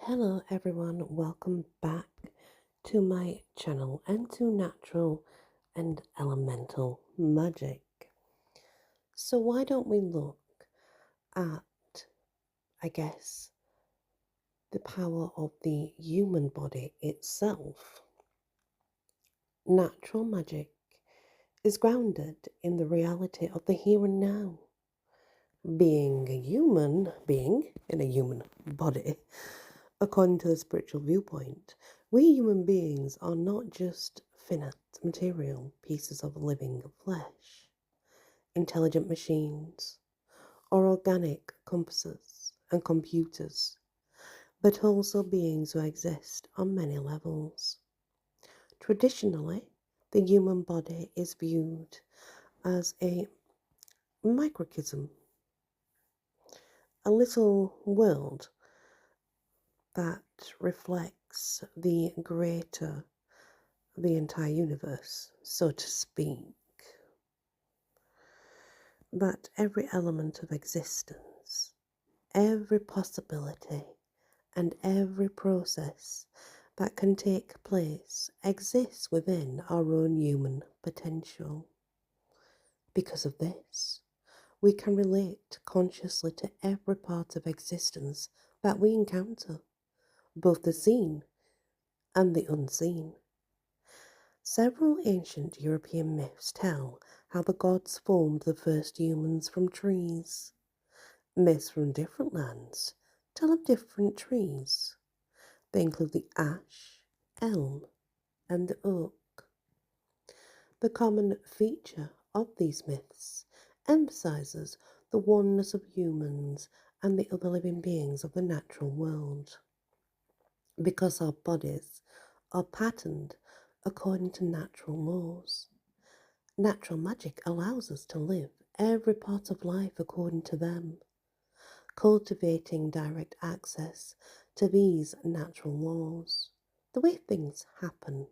Hello everyone, welcome back to my channel and to natural and elemental magic. So why don't we look at, I guess, the power of the human body itself. Natural magic is grounded in the reality of the here and now. Being a human being in a human body, according to the spiritual viewpoint, we human beings are not just finite material pieces of living flesh, intelligent machines, or organic compasses and computers, but also beings who exist on many levels. Traditionally, the human body is viewed as a microcosm, a little world that reflects the greater, the entire universe, so to speak. That every element of existence, every possibility, and every process that can take place exists within our own human potential. Because of this, we can relate consciously to every part of existence that we encounter, both the seen and the unseen. Several ancient European myths tell how the gods formed the first humans from trees. Myths from different lands tell of different trees. They include the ash, elm, and the oak. The common feature of these myths emphasizes the oneness of humans and the other living beings of the natural world. Because our bodies are patterned according to natural laws, natural magic allows us to live every part of life according to them. Cultivating direct access to these natural laws, the way things happen,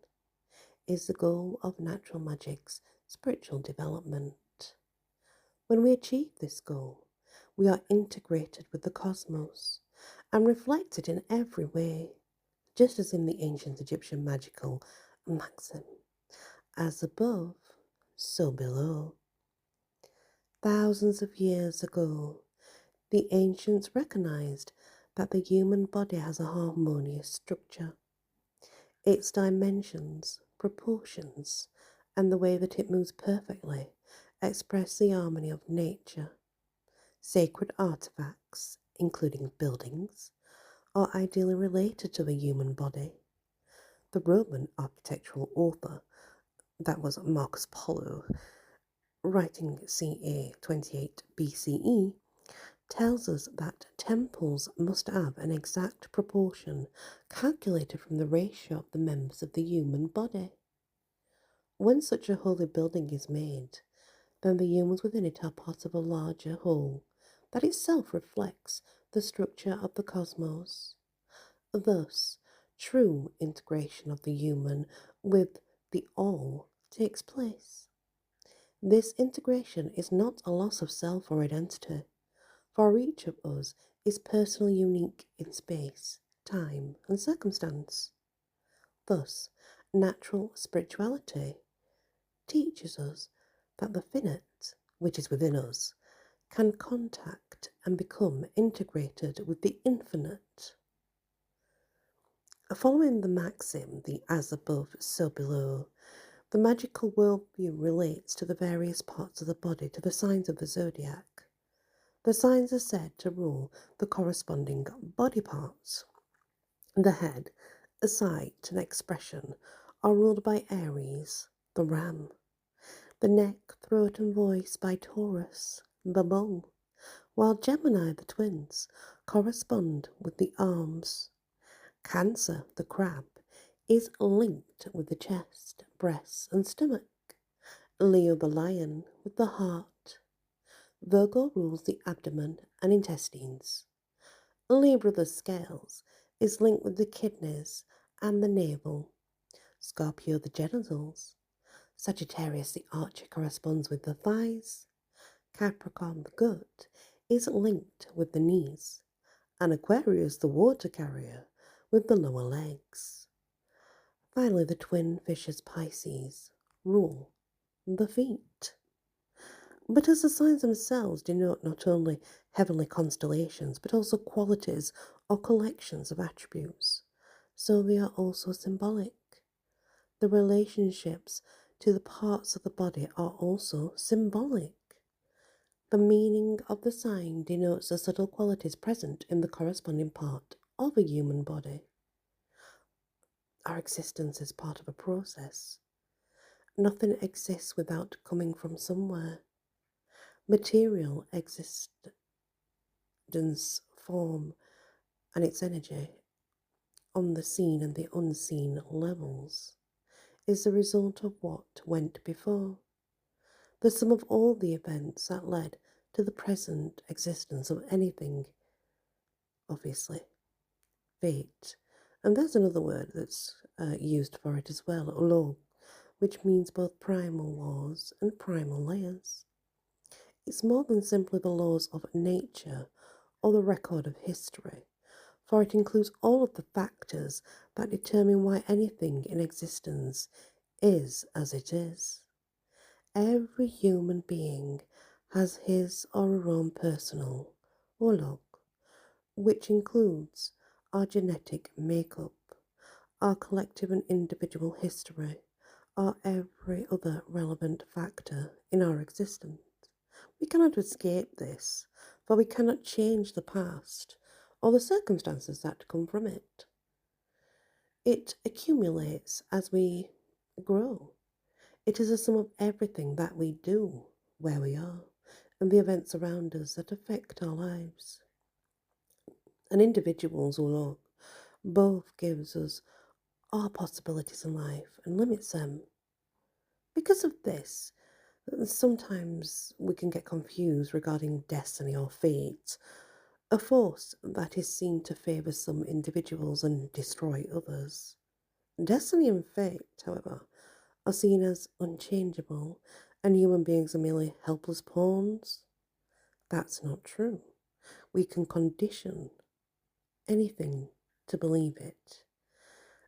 is the goal of natural magic's spiritual development. When we achieve this goal, we are integrated with the cosmos and reflected in every way, just as in the ancient Egyptian magical maxim, as above, so below. Thousands of years ago, the ancients recognized that the human body has a harmonious structure. Its dimensions, proportions, and the way that it moves perfectly express the harmony of nature. Sacred artifacts, including buildings, are ideally related to the human body. The Roman architectural author, that was Marcus Polo, writing ca. 28 BCE, tells us that temples must have an exact proportion calculated from the ratio of the members of the human body. When such a holy building is made, then the humans within it are part of a larger whole that itself reflects the structure of the cosmos. Thus, true integration of the human with the all takes place. This integration is not a loss of self or identity, for each of us is personally unique in space, time, and circumstance. Thus, natural spirituality teaches us that the finite, which is within us, can contact and become integrated with the infinite. Following the maxim, the as above, so below, the magical worldview relates to the various parts of the body to the signs of the zodiac. The signs are said to rule the corresponding body parts. The head, sight, and expression are ruled by Aries, the ram. The neck, throat, and voice by Taurus, the bull, while Gemini, the twins, correspond with the arms. Cancer, the crab, is linked with the chest, breasts, and stomach. Leo, the lion, with the heart. Virgo rules the abdomen and intestines. Libra, the scales, is linked with the kidneys and the navel. Scorpio, the genitals. Sagittarius, the archer, corresponds with the thighs. Capricorn, the goat, is linked with the knees. And Aquarius, the water carrier, with the lower legs. Finally, the twin fishes Pisces rule the feet. But as the signs themselves denote not only heavenly constellations, but also qualities or collections of attributes, so they are also symbolic. The relationships to the parts of the body are also symbolic. The meaning of the sign denotes the subtle qualities present in the corresponding part of a human body. Our existence is part of a process. Nothing exists without coming from somewhere. Material existence, form, and its energy on the seen and the unseen levels is the result of what went before. The sum of all the events that led to the present existence of anything, obviously. Fate. And there's another word that's used for it as well, law, which means both primal laws and primal layers. It's more than simply the laws of nature or the record of history, for it includes all of the factors that determine why anything in existence is as it is. Every human being has his or her own personal log, which includes our genetic makeup, our collective and individual history, or every other relevant factor in our existence. We cannot escape this, for we cannot change the past or the circumstances that come from it. It accumulates as we grow. It is a sum of everything that we do, where we are, and the events around us that affect our lives. An individual's log both gives us our possibilities in life and limits them. Because of this, sometimes we can get confused regarding destiny or fate, a force that is seen to favour some individuals and destroy others. Destiny and fate, however, are seen as unchangeable, and human beings are merely helpless pawns. That's not true. We can condition anything to believe it.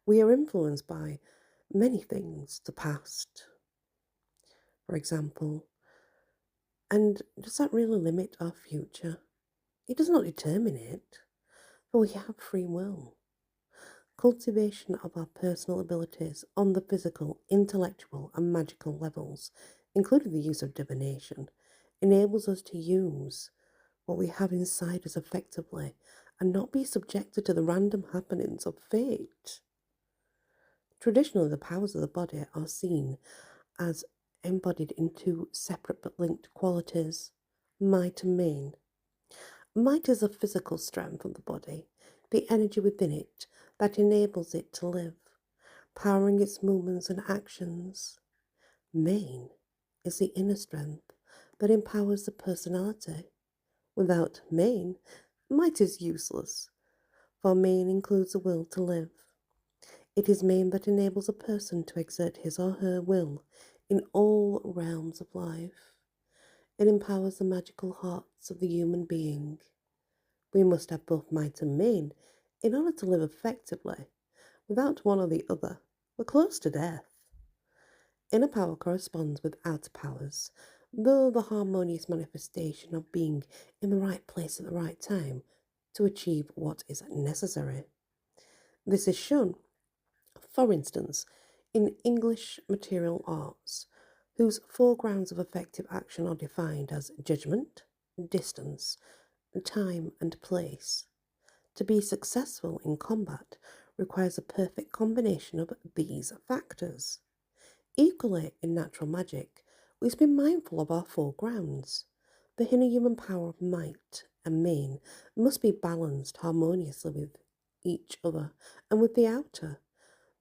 We are influenced by many things, the past, for example. And does that really limit our future? It does not determine it, but we have free will. Cultivation of our personal abilities on the physical, intellectual, and magical levels, including the use of divination, enables us to use what we have inside us effectively and not be subjected to the random happenings of fate. Traditionally, the powers of the body are seen as embodied in two separate but linked qualities, might and main. Might is the physical strength of the body, the energy within it that enables it to live, powering its movements and actions. Main is the inner strength that empowers the personality. Without main, might is useless, for main includes the will to live. It is main that enables a person to exert his or her will in all realms of life. It empowers the magical hearts of the human being. We must have both might and main in order to live effectively. Without one or the other, we're close to death. Inner power corresponds with outer powers, though the harmonious manifestation of being in the right place at the right time to achieve what is necessary. This is shown, for instance, in English material arts, whose four grounds of effective action are defined as judgment, distance, time, and place. To be successful in combat requires a perfect combination of these factors. Equally, in natural magic, we must be mindful of our four grounds. The inner human power of might and main must be balanced harmoniously with each other and with the outer,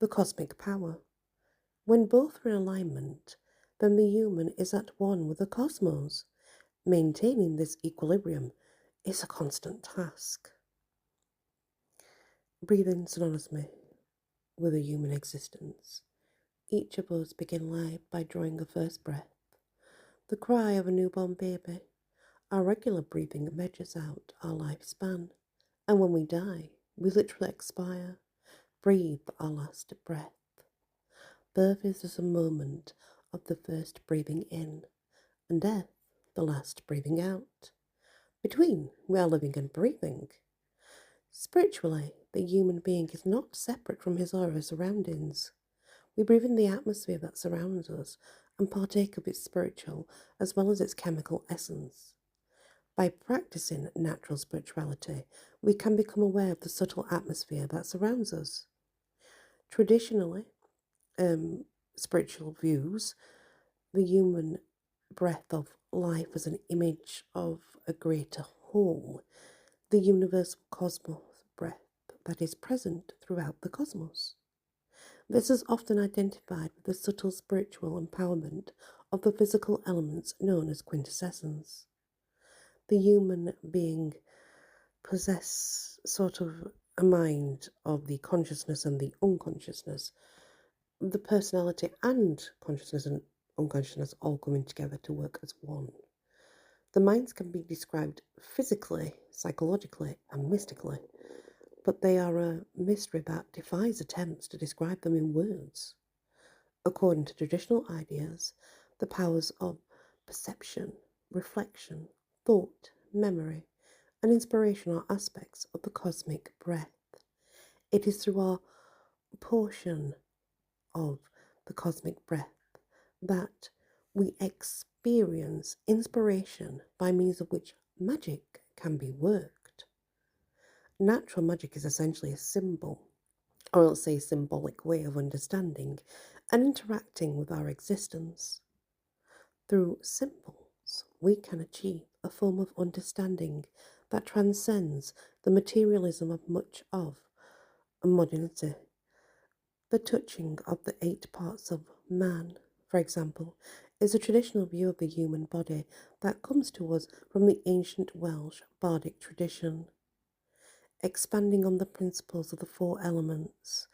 the cosmic power. When both are in alignment, then the human is at one with the cosmos. Maintaining this equilibrium is a constant task. Breathing synonymously with a human existence. Each of us begin life by drawing a first breath, the cry of a newborn baby. Our regular breathing measures out our lifespan, and when we die, we literally expire, breathe our last breath. Birth is just a moment of the first breathing in, and death the last breathing out. Between, we are living and breathing. Spiritually, the human being is not separate from his or her surroundings. We breathe in the atmosphere that surrounds us and partake of its spiritual as well as its chemical essence. By practicing natural spirituality, we can become aware of the subtle atmosphere that surrounds us. Traditionally, spiritual views the human breath of life as an image of a greater whole, the universal cosmos breath that is present throughout the cosmos. This is often identified with the subtle spiritual empowerment of the physical elements known as quintessence. The human being possess sort of a mind of the consciousness and the unconsciousness, the personality and consciousness and unconsciousness all coming together to work as one. The minds can be described physically, psychologically, and mystically, but they are a mystery that defies attempts to describe them in words. According to traditional ideas, the powers of perception, reflection, thought, memory, and inspiration are aspects of the cosmic breath. It is through our portion of the cosmic breath that we experience inspiration by means of which magic can be worked. Natural magic is essentially a symbol, or I'll say symbolic way of understanding and interacting with our existence. Through symbols, we can achieve a form of understanding that transcends the materialism of much of modernity. The touching of the 8 parts of man, for example, is a traditional view of the human body that comes to us from the ancient Welsh bardic tradition. Expanding on the principles of the 4 elements,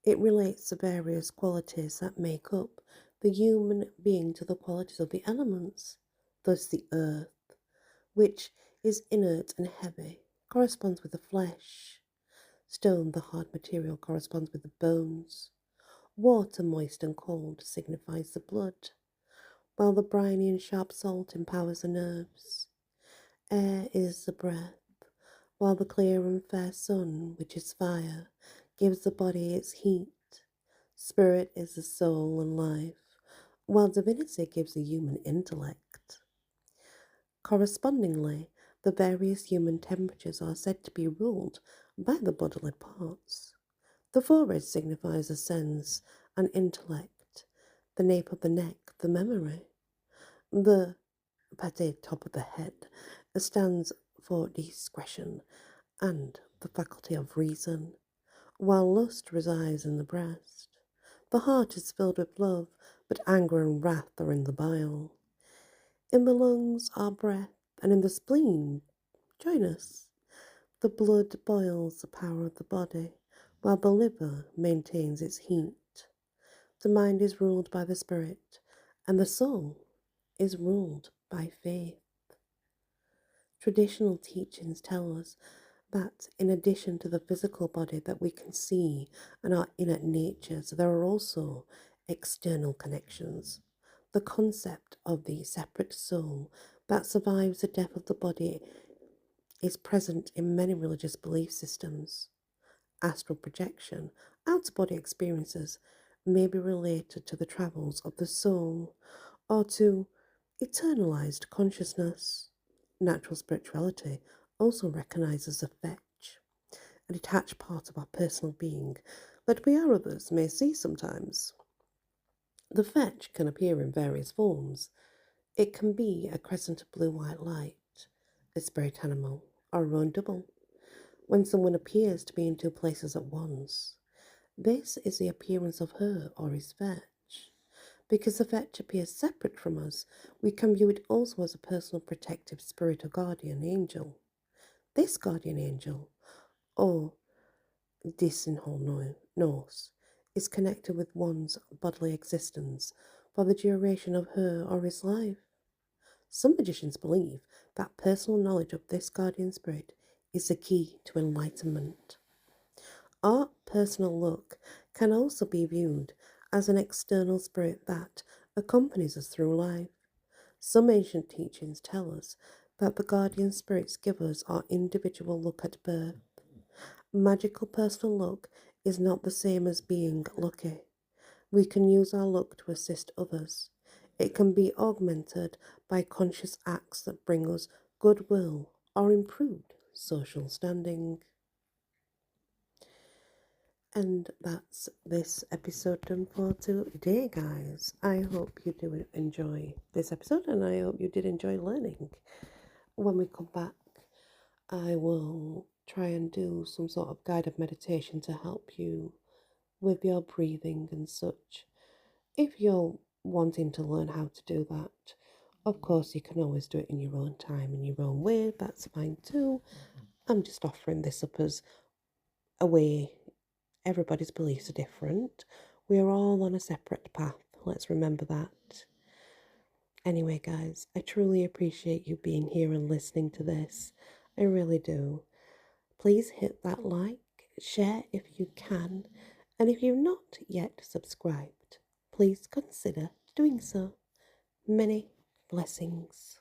it relates the various qualities that make up the human being to the qualities of the elements. Thus, the earth, which is inert and heavy, corresponds with the flesh. Stone, the hard material, corresponds with the bones. Water, moist and cold, signifies the blood, while the briny and sharp salt empowers the nerves. Air is the breath, while the clear and fair sun, which is fire, gives the body its heat. Spirit is the soul and life, while divinity gives the human intellect. Correspondingly, the various human temperatures are said to be ruled by the bodily parts. The forehead signifies the sense and intellect, the nape of the neck, the memory. The pate, top of the head, stands for discretion and the faculty of reason, while lust resides in the breast. The heart is filled with love, but anger and wrath are in the bile. In the lungs are breath, and in the spleen, joyness. The blood boils the power of the body, while the liver maintains its heat. The mind is ruled by the spirit, and the soul is ruled by faith. Traditional teachings tell us that in addition to the physical body that we can see and our inner natures, there are also external connections. The concept of the separate soul that survives the death of the body is present in many religious belief systems. Astral projection, out of body experiences, may be related to the travels of the soul or to eternalized consciousness. Natural spirituality also recognizes the fetch, a detached part of our personal being that we or others may see sometimes. The fetch can appear in various forms. It can be a crescent of blue-white light, a spirit animal, or a own double. When someone appears to be in 2 places at once, this is the appearance of her or his fetch. Because the fetch appears separate from us, we can view it also as a personal protective spirit or guardian angel. This guardian angel, or Norse, is connected with one's bodily existence for the duration of her or his life. Some magicians believe that personal knowledge of this guardian spirit is the key to enlightenment. Our personal luck can also be viewed as an external spirit that accompanies us through life. Some ancient teachings tell us that the guardian spirits give us our individual luck at birth. Magical personal luck is not the same as being lucky. We can use our luck to assist others. It can be augmented by conscious acts that bring us goodwill or improved social standing. And that's this episode done for today, guys. I hope you do enjoy this episode and I hope you did enjoy learning. When we come back, I will try and do some sort of guided meditation to help you with your breathing and such. If you're wanting to learn how to do that, of course, you can always do it in your own time, in your own way. That's fine too. I'm just offering this up as a way. Everybody's beliefs are different. We are all on a separate path. Let's remember that. Anyway, guys, I truly appreciate you being here and listening to this. I really do. Please hit that like, share if you can, and if you've not yet subscribed, please consider doing so. Many blessings.